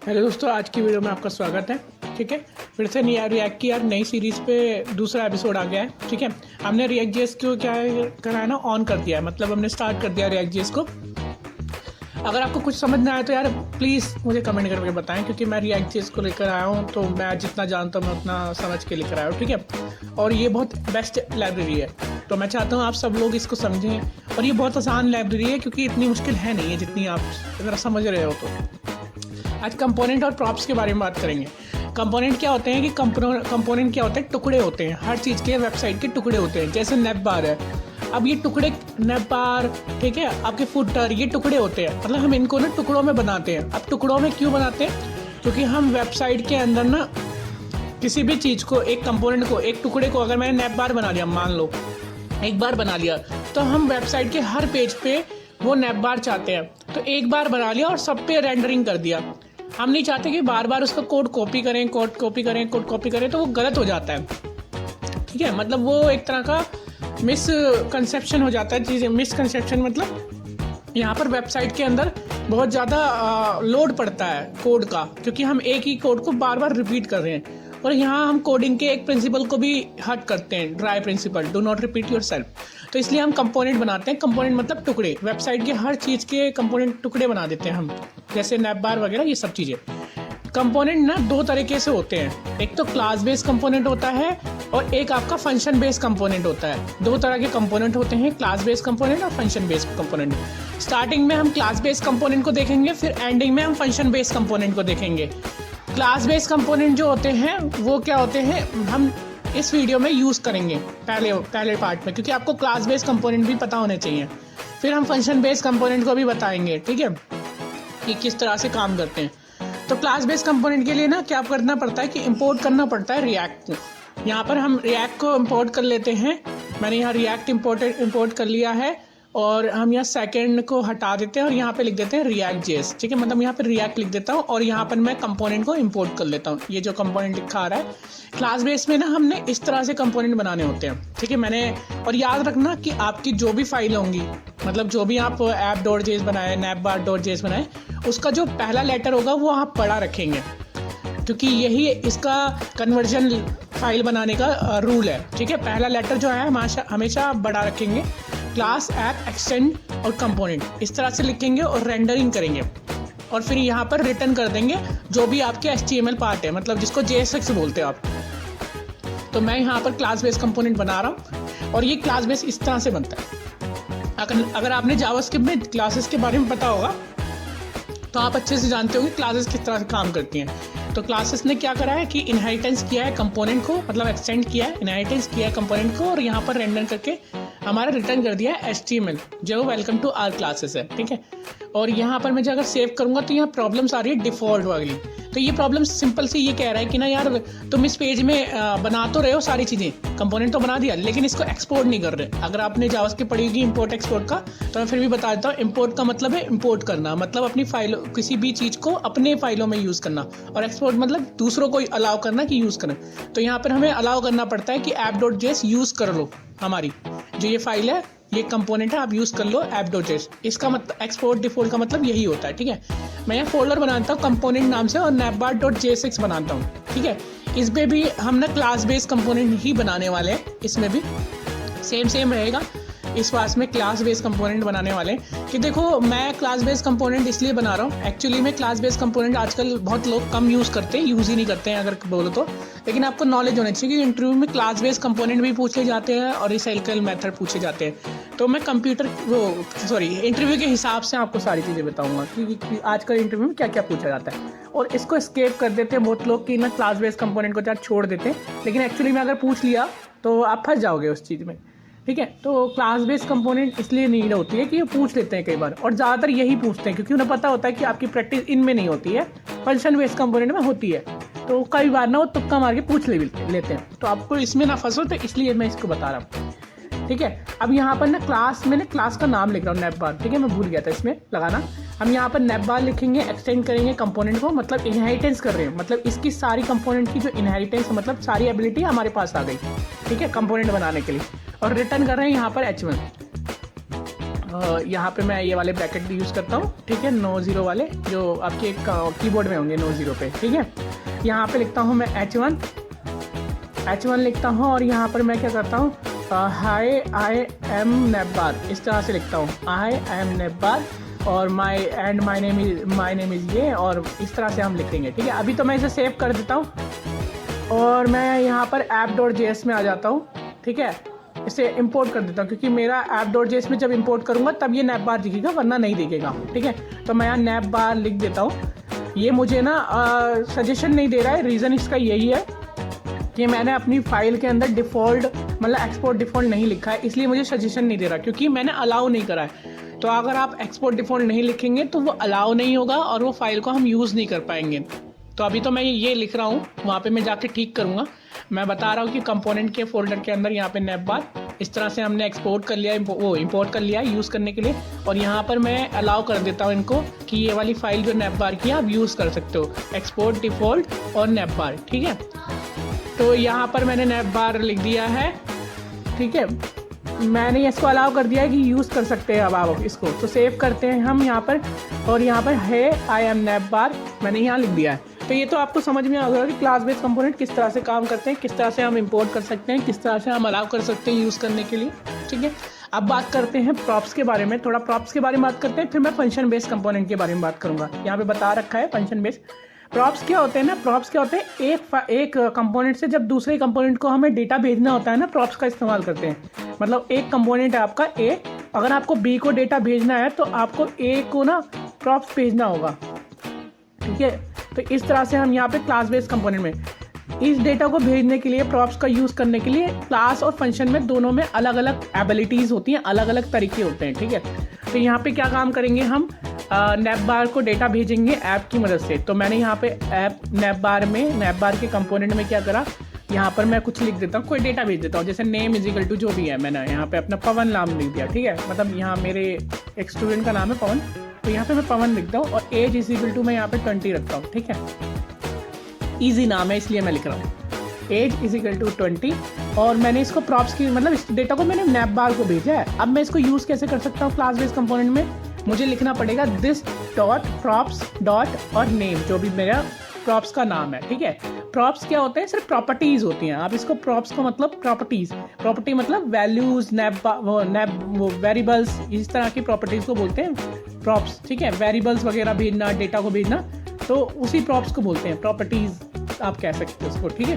Hello दोस्तों, आज की वीडियो में आपका स्वागत है। ठीक है, फिर से रिएक्ट की नई सीरीज़ पे दूसरा एपिसोड आ गया है। ठीक है, हमने रिएक्ट जेस को क्या करा है ना, ऑन कर दिया है, मतलब हमने स्टार्ट कर दिया रिएक्ट जेस को। अगर आपको कुछ समझ ना आए तो यार प्लीज़ मुझे कमेंट करके बताएं, क्योंकि मैं रिएक्ट जेस को लेकर आया हूँ तो मैं जितना जानता हूँ मैं उतना समझ के लेकर आया हूँ। ठीक है, और ये बहुत बेस्ट लाइब्रेरी है, तो मैं चाहता हूँ आप सब लोग इसको समझें। और ये बहुत आसान लाइब्रेरी है, क्योंकि इतनी मुश्किल है नहीं है जितनी आप अगर समझ रहे हो तो। आज कंपोनेंट और प्रॉप्स के बारे में बात करेंगे। कंपोनेंट क्या होते हैं कि कंपोनेंट क्या होते हैं, टुकड़े होते हैं। हर चीज़ के वेबसाइट के टुकड़े होते हैं। जैसे नेव बार है, अब ये टुकड़े नेव बार, ठीक है, आपके फुटर, ये टुकड़े होते हैं। मतलब हम इनको ना टुकड़ों में बनाते हैं। अब टुकड़ों में क्यों बनाते हैं? क्योंकि हम वेबसाइट के अंदर ना किसी भी चीज़ को, एक कंपोनेंट को, एक टुकड़े को अगर मैंने नेव बार बना लिया, मान लो एक बार बना लिया, तो हम वेबसाइट के हर पेज पे वो नेव बार चाहते हैं। तो एक बार बना लिया और सब पे रेंडरिंग कर दिया। हम नहीं चाहते कि बार बार उसका कोड कॉपी करें, तो वो गलत हो जाता है। ठीक है, मतलब वो एक तरह का मिसकंसेप्शन हो जाता है। चीज़ें मिसकंसेप्शन मतलब यहाँ पर वेबसाइट के अंदर बहुत ज़्यादा लोड पड़ता है कोड का, क्योंकि हम एक ही कोड को बार बार रिपीट कर रहे हैं। और यहाँ हम कोडिंग के एक प्रिंसिपल को भी हट करते हैं, dry principle, do not repeat yourself. तो इसलिए हम कंपोनेंट बनाते हैं। कंपोनेंट मतलब टुकड़े, वेबसाइट के हर चीज़ के कंपोनेंट टुकड़े बना देते हैं हम, जैसे नेव बार वगैरह, ये सब चीज़ें। कंपोनेंट ना दो तरीके से होते हैं, एक तो क्लास बेस्ड कंपोनेंट होता है और एक आपका फंक्शन बेस्ड कंपोनेंट होता है। दो तरह के कंपोनेंट होते हैं, क्लास बेस्ड कंपोनेंट और फंक्शन बेस्ड कंपोनेंट। स्टार्टिंग में हम क्लास बेस्ड कंपोनेंट को देखेंगे, फिर एंडिंग में हम फंक्शन बेस्ड कंपोनेंट को देखेंगे। क्लास बेस्ड कंपोनेंट जो होते हैं वो क्या होते हैं, हम इस वीडियो में यूज़ करेंगे पहले पार्ट में, क्योंकि आपको क्लास बेस्ड कंपोनेंट भी पता होने चाहिए। फिर हम फंक्शन बेस्ड कंपोनेंट को भी बताएंगे, ठीक है, कि किस तरह से काम करते हैं। तो क्लास बेस्ड कंपोनेंट के लिए ना क्या करना पड़ता है कि इंपोर्ट करना पड़ता है रिएक्ट को। यहाँ पर हम रिएक्ट को इंपोर्ट कर लेते हैं। मैंने यहाँ रिएक्ट इंपोर्ट कर लिया है, और हम यहाँ सेकंड को हटा देते हैं और यहाँ पे लिख देते हैं रिएक्ट जेएस। ठीक है, मतलब यहाँ पे रिएक्ट लिख देता हूँ और यहाँ पर मैं कंपोनेंट को इंपोर्ट कर लेता हूँ। ये जो कंपोनेंट लिखा आ रहा है, क्लास बेस में ना हमने इस तरह से कंपोनेंट बनाने होते हैं। ठीक है, मैंने, और याद रखना कि आपकी जो भी फाइल होंगी, मतलब जो भी आप app.js बनाए, navbar.js बनाए, उसका जो पहला लेटर होगा वो आप बड़ा रखेंगे, क्योंकि यही इसका कन्वर्जन फाइल बनाने का रूल है। ठीक है, पहला लेटर जो है हमेशा आप बड़ा रखेंगे। क्लास, ऐप, एक्सटेंड और कंपोनेंट इस तरह से लिखेंगे और रेंडरिंग करेंगे, और फिर यहाँ पर रिटर्न कर देंगे जो भी आपके HTML पार्ट है, मतलब जिसको JSX बोलते हैं आप। तो मैं यहाँ पर क्लास बेस कंपोनेंट बना रहा हूँ, और ये क्लास बेस इस तरह से बनता है। अगर आपने जावास्क्रिप्ट में क्लासेस के बारे में पता होगा तो आप अच्छे से जानते होंगे क्लासेस किस तरह से काम करती हैं। तो क्लासेस ने क्या करा है कि इनहेरिटेंस किया है कंपोनेंट को, मतलब एक्सटेंड किया है, इनहेरिटेंस किया है कंपोनेंट को, और यहाँ पर रेंडर करके हमारा रिटर्न कर दिया है HTML, जो वेलकम टू आवर क्लासेस है। ठीक है, और यहाँ पर मैं अगर सेव करूँगा तो यहाँ प्रॉब्लम्स आ रही है डिफ़ॉल्ट वाली। तो ये प्रॉब्लम सिंपल सी ये कह रहा है कि ना यार, तुम इस पेज में बना तो रहे हो सारी चीज़ें, कंपोनेंट तो बना दिया, लेकिन इसको एक्सपोर्ट नहीं कर रहे। अगर आपने जावास्क्रिप्ट पढ़ी होगी इंपोर्ट एक्सपोर्ट का, तो मैं फिर भी बता देता हूँ। इंपोर्ट का मतलब है इंपोर्ट करना, मतलब अपनी फाइल, किसी भी चीज़ को अपने फाइलों में यूज़ करना, और एक्सपोर्ट मतलब दूसरों को अलाउ करना कि यूज़ करें। तो यहाँ पर हमें अलाउ करना पड़ता है कि app.js यूज़ कर लो, हमारी जो ये फाइल है, ये कंपोनेंट है, आप यूज़ कर लो app.js। इसका मतलब एक्सपोर्ट डिफॉल्ट का मतलब यही होता है। ठीक है, मैं यहाँ फोल्डर बनाता हूँ कंपोनेंट नाम से और navbar.jsx बनाता हूँ। ठीक है, इसमें भी हम ना क्लास बेस्ड कंपोनेंट ही बनाने वाले हैं, इसमें भी सेम रहेगा। इस पास में क्लास बेस्ड कंपोनेंट बनाने वाले हैं कि देखो, मैं क्लास बेस्ड कंपोनेंट इसलिए बना रहा हूँ, एक्चुअली में क्लास बेस्ड कंपोनेंट आजकल बहुत लोग कम यूज़ करते हैं, यूज़ ही नहीं करते हैं अगर बोलो तो। लेकिन आपको नॉलेज होना चाहिए कि इंटरव्यू में क्लास बेस्ड कंपोनेंट भी पूछे जाते हैं और रिसाइकल मेथड पूछे जाते हैं। तो मैं इंटरव्यू के हिसाब से आपको सारी चीज़ें बताऊंगा कि आजकल इंटरव्यू में क्या क्या पूछा जाता है। और इसको स्केप कर देते हैं बहुत लोग कि ना क्लास बेस्ड कंपोनेंट को चाहे छोड़ देते हैं, लेकिन एक्चुअली में अगर पूछ लिया तो आप फंस जाओगे उस चीज़ में। ठीक है, तो क्लास बेस्ड कंपोनेंट इसलिए नीड होती है कि ये पूछ लेते हैं कई बार, और ज़्यादातर यही पूछते हैं क्योंकि उन्हें पता होता है कि आपकी प्रैक्टिस इनमें नहीं होती है, फंक्शन बेस्ड कंपोनेंट में होती है। तो कई बार ना वो तुक्का मार के पूछ लेते हैं, तो आपको इसमें ना फंसो, तो इसलिए मैं इसको बता रहा हूँ। ठीक है, अब यहाँ पर ना मैंने क्लास का नाम लिख रहा हूँ नेव बार। ठीक है, मैं भूल गया था इसमें लगाना। हम यहाँ पर नेव बार लिखेंगे, एक्सटेंड करेंगे कंपोनेंट को, मतलब इनहेरिटेंस कर रहे हैं, मतलब इसकी सारी कंपोनेंट की जो इनहेरिटेंस, मतलब सारी एबिलिटी हमारे पास आ गई। ठीक है, कंपोनेंट बनाने के लिए, और रिटर्न कर रहे हैं यहाँ पर H1। यहाँ पे मैं ये वाले ब्रैकेट यूज़ करता हूँ, ठीक है, 9 0 वाले जो आपके कीबोर्ड में होंगे 9 0 पे, ठीक है। यहाँ पे लिखता हूँ मैं H1 लिखता हूँ और यहाँ पर मैं क्या करता हूँ, हाय आई एम नेबार, इस तरह से लिखता हूँ, आई एम नेबार, और माई नेम इज़ ये, और इस तरह से हम लिखेंगे, ठीक है। अभी तो मैं इसे सेव कर देता हूँ और मैं यहाँ पर app.js में आ जाता हूँ, ठीक है। इसे इंपोर्ट कर देता हूँ क्योंकि मेरा app.js में जब इंपोर्ट करूँगा तब ये नैपबार दिखेगा, वरना नहीं दिखेगा, ठीक है। तो मैं यहाँ नैपबार लिख देता हूँ। ये मुझे ना सजेशन नहीं दे रहा है, रीज़न इसका यही है कि मैंने अपनी फाइल के अंदर डिफ़ॉल्ट मतलब एक्सपोर्ट डिफ़ॉल्ट नहीं लिखा है, इसलिए मुझे सजेशन नहीं दे रहा, क्योंकि मैंने अलाउ नहीं करा है। तो अगर आप एक्सपोर्ट डिफ़ॉल्ट नहीं लिखेंगे तो वो अलाउ नहीं होगा और वो फाइल को हम यूज़ नहीं कर पाएंगे। तो अभी तो मैं ये लिख रहा हूँ, वहाँ पे मैं जाके ठीक करूँगा। मैं बता रहा हूँ कि कंपोनेंट के फोल्डर के अंदर यहाँ पे नैपबार इस तरह से हमने एक्सपोर्ट कर लिया, इंपोर्ट कर लिया यूज़ करने के लिए, और यहाँ पर मैं अलाउ कर देता हूँ इनको कि ये वाली फाइल जो नैपबार की आप यूज़ कर सकते हो, एक्सपोर्ट डिफ़ॉल्ट और नैपबार, ठीक है। तो यहाँ पर मैंने नैपबार लिख दिया है, ठीक है। मैंने इसको अलाउ कर दिया है कि यूज़ कर सकते हैं अब आप इसको। तो सेव करते हैं हम यहाँ पर, और यहाँ पर है आई एम नैपबार मैंने यहाँ लिख दिया है। तो ये तो आपको समझ में आ गया कि क्लास बेस्ड कंपोनेंट किस तरह से काम करते हैं, किस तरह से हम इंपोर्ट कर सकते हैं, किस तरह से हम अलाउ कर सकते हैं यूज़ करने के लिए, ठीक है। अब बात करते हैं प्रॉप्स के बारे में, थोड़ा प्रॉप्स के बारे में बात करते हैं, फिर मैं फंक्शन बेस्ड कंपोनेंट के बारे में बात करूँगा। यहाँ पे बता रखा है फंक्शन बेस्ड। प्रॉप्स क्या होते हैं ना, प्रॉप्स क्या होते हैं, एक कंपोनेंट से जब दूसरे कंपोनेंट को हमें डेटा भेजना होता है ना, प्रॉप्स का इस्तेमाल करते हैं। मतलब एक कंपोनेंट है आपका ए, अगर आपको बी को डेटा भेजना है तो आपको ए को ना प्रॉप्स भेजना होगा, ठीक है। तो इस तरह से हम यहाँ पे क्लास बेस्ड कंपोनेंट में इस डेटा को भेजने के लिए प्रॉप्स का यूज़ करने के लिए क्लास और फंक्शन में दोनों में अलग अलग एबिलिटीज़ होती हैं, अलग अलग तरीके होते हैं, ठीक है। तो यहाँ पे क्या काम करेंगे हम, नैपबार को डेटा भेजेंगे ऐप की मदद से। तो मैंने यहाँ पे ऐप नैपबार के कंपोनेंट में क्या करा, यहाँ पर मैं कुछ लिख देता हूँ, कोई डेटा भेज देता हूँ, जैसे नेम इज इक्वल टू जो भी है, मैंने यहाँ पे अपना पवन नाम लिख दिया, ठीक है। मतलब यहाँ मेरे एक स्टूडेंट का नाम है पवन, तो यहाँ पे मैं पवन लिखता हूँ, और एज इज इक्वल टू मैं यहाँ पे 20 रखता हूँ, ठीक है। ईजी नाम है इसलिए मैं लिख रहा हूँ, एज इज इक्वल टू 20। और मैंने इसको प्रॉप्स की मतलब इस डेटा को मैंने नैपबार को भेजा है। अब मैं इसको यूज़ कैसे कर सकता हूँ क्लास बेस्ड कंपोनेंट में, मुझे लिखना पड़ेगा दिस डॉट प्रॉप्स डॉट और नेम, जो भी मेरा प्रॉप्स का नाम है, ठीक है। प्रॉप्स क्या होते हैं, सिर्फ प्रॉपर्टीज होती हैं। आप इसको प्रॉप्स को मतलब प्रॉपर्टी मतलब वैल्यूज, वेरिएबल्स, इस तरह की प्रॉपर्टीज को बोलते हैं प्रॉप्स, ठीक है। वेरिएबल्स वगैरह भेजना, डेटा को भेजना, तो उसी प्रॉप्स को बोलते हैं, प्रॉपर्टीज आप कह सकते हो उसको, ठीक है।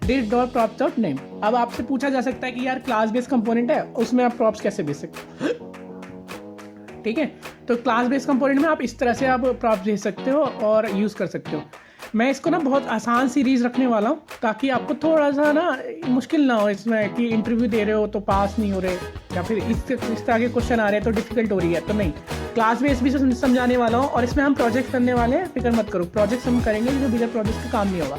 This dot props dot name. अब आपसे पूछा जा सकता है कि यार क्लास बेस्ड कंपोनेंट है, उसमें आप प्रॉप्स कैसे भेज सकते हो, ठीक है। तो क्लास बेस्ड कंपोनेंट में आप इस तरह से आप प्रॉप्स भेज सकते हो और यूज़ कर सकते हो। मैं इसको ना बहुत आसान सीरीज़ रखने वाला हूँ ताकि आपको थोड़ा सा ना मुश्किल ना हो इसमें कि इंटरव्यू दे रहे हो तो पास नहीं हो रहे, या फिर इस तरह के क्वेश्चन आ रहे हैं तो डिफिकल्ट हो रही है, तो नहीं, क्लास बेस्ड भी समझाने वाला हूँ। और इसमें हम प्रोजेक्ट करने वाले हैं, फिक्र मत करो, प्रोजेक्ट हम करेंगे जो बिना प्रोजेक्ट का काम नहीं होगा।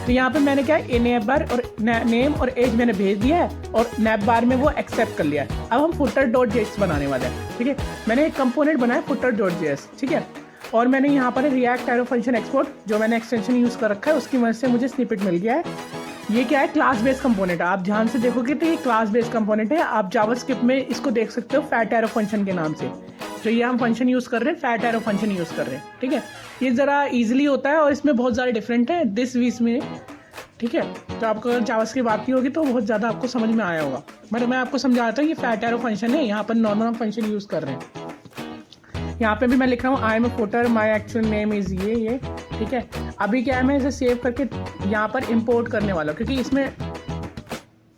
तो यहाँ पे मैंने क्या है, नैपबार और नेम और एज मैंने भेज दिया है और नैपबार में वो एक्सेप्ट कर लिया है। अब हम फुटर डॉट जेएस बनाने वाले हैं, ठीक है। मैंने एक कंपोनेंट बनाया फुटर डॉट जेएस, ठीक है। और मैंने यहाँ पर रिएक्ट एरो फंक्शन एक्सपोर्ट जो मैंने एक्सटेंशन यूज़ कर रखा है उसकी मदद से मुझे स्निपेट मिल गया है। ये क्या है, क्लास बेस्ड कंपोनेंट है। आप ध्यान से देखोगे तो ये क्लास बेस्ड कंपोनेंट है। आप जावास्क्रिप्ट में इसको देख सकते हो फैट एरो फंक्शन के नाम से। जो ये हम फंक्शन यूज़ कर रहे हैं, फैट एरो फंक्शन यूज़ कर रहे हैं, ठीक है। ये ज़रा ईजिली होता है और इसमें बहुत ज़्यादा डिफरेंट है दिस वीस में, ठीक है। तो आपको अगर जावास्क्रिप्ट आती होगी तो बहुत ज़्यादा आपको समझ में आया होगा। बट मैं आपको समझाता हूँ, ये फैट एरो फंक्शन है, यहाँ पर नॉर्मल फंक्शन यूज़ कर रहे हैं। यहाँ पे भी मैं लिख रहा हूँ I am a footer, my actual name is ये, ठीक है। अभी क्या है, मैं इसे सेव करके यहाँ पर इंपोर्ट करने वाला हूँ, क्योंकि इसमें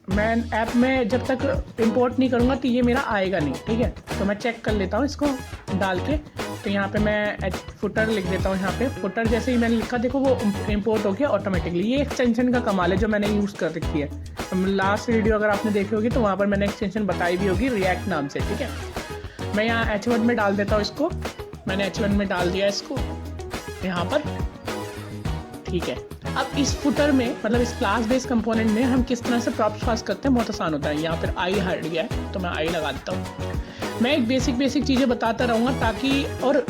मैं ऐप में जब तक इंपोर्ट नहीं करूँगा तो ये मेरा आएगा नहीं, ठीक है। तो मैं चेक कर लेता हूँ इसको डाल के। तो यहाँ पे मैं फुटर लिख देता हूँ। यहाँ पे फुटर जैसे ही मैंने लिखा, देखो वो इंपोर्ट हो गया ऑटोमेटिकली। ये एक्सटेंशन का कमाल है जो मैंने यूज़ कर रखी है। लास्ट वीडियो अगर आपने देखी होगी तो वहाँ पर मैंने एक्सटेंशन बताई भी होगी रिएक्ट नाम से, ठीक है। मैं यहाँ H1 में डाल देता हूँ इसको, मैंने H1 में डाल दिया इसको यहाँ पर, ठीक है। अब इस फुटर में मतलब इस क्लास बेस्ड कंपोनेंट में हम किस तरह से प्रॉप्स पास करते हैं, बहुत आसान होता है। यहाँ पर आई हट गया है तो मैं आई लगा देता हूँ। मैं एक बेसिक चीज़ें बताता रहूँगा ताकि, और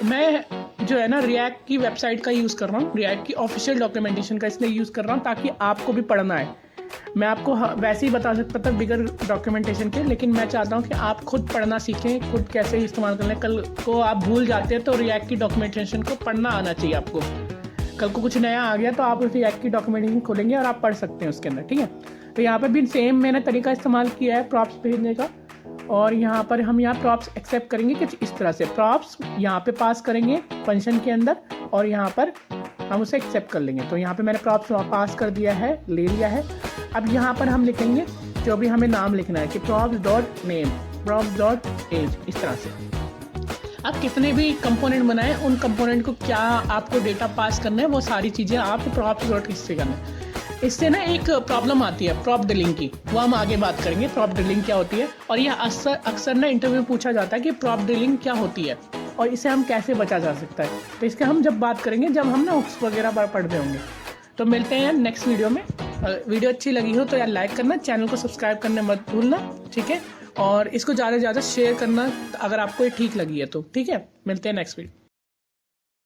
मैं जो है ना रिएक्ट की वेबसाइट का यूज़ कर रहा हूँ, रिएक्ट की ऑफिशियल डॉक्यूमेंटेशन का इसलिए यूज़ कर रहा हूँ ताकि आपको भी पढ़ना है। मैं आपको वैसे ही बता सकता था बिगर डॉक्यूमेंटेशन के, लेकिन मैं चाहता हूँ कि आप खुद पढ़ना सीखें, खुद कैसे इस्तेमाल करना है। कल को आप भूल जाते हैं तो रिएक्ट की डॉक्यूमेंटेशन को पढ़ना आना चाहिए आपको। कल को कुछ नया आ गया तो आप उस रिएक्ट की डॉक्यूमेंटेशन खोलेंगे और आप पढ़ सकते हैं उसके अंदर, ठीक है। तो यहाँ पर भी सेम मैंने तरीका इस्तेमाल किया है प्रॉप्स भेजने का, और यहाँ पर हम यहाँ प्रॉप्स एक्सेप्ट करेंगे कुछ इस तरह से। प्रॉप्स यहाँ पे पास करेंगे फंक्शन के अंदर और यहाँ पर हम उसे एक्सेप्ट कर लेंगे। तो यहाँ पे मैंने प्रॉप्स पास कर दिया है, ले लिया है। अब यहाँ पर हम लिखेंगे जो भी हमें नाम लिखना है कि props dot name, props dot age, इस तरह से। अब कितने भी कंपोनेंट बनाए, उन कंपोनेंट को क्या आपको डेटा पास करना है वो सारी चीज़ें आप प्रॉप्स डॉट इससे करना है। इससे ना एक प्रॉब्लम आती है प्रॉप डिलिंग की, वो हम आगे बात करेंगे प्रॉप डिलिंग क्या होती है। और यह अक्सर ना इंटरव्यू में पूछा जाता है कि प्रॉप डिलिंग क्या होती है और इसे हम कैसे बचा जा सकता है। तो इसके हम जब बात करेंगे जब हम ना हुक्स वगैरह पढ़ रहे होंगे। तो मिलते हैं नेक्स्ट वीडियो में। वीडियो अच्छी लगी हो तो यार लाइक करना, चैनल को सब्सक्राइब करना मत भूलना, ठीक है। और इसको ज़्यादा से ज़्यादा शेयर करना अगर आपको ये ठीक लगी है तो, ठीक है। मिलते हैं नेक्स्ट वीडियो।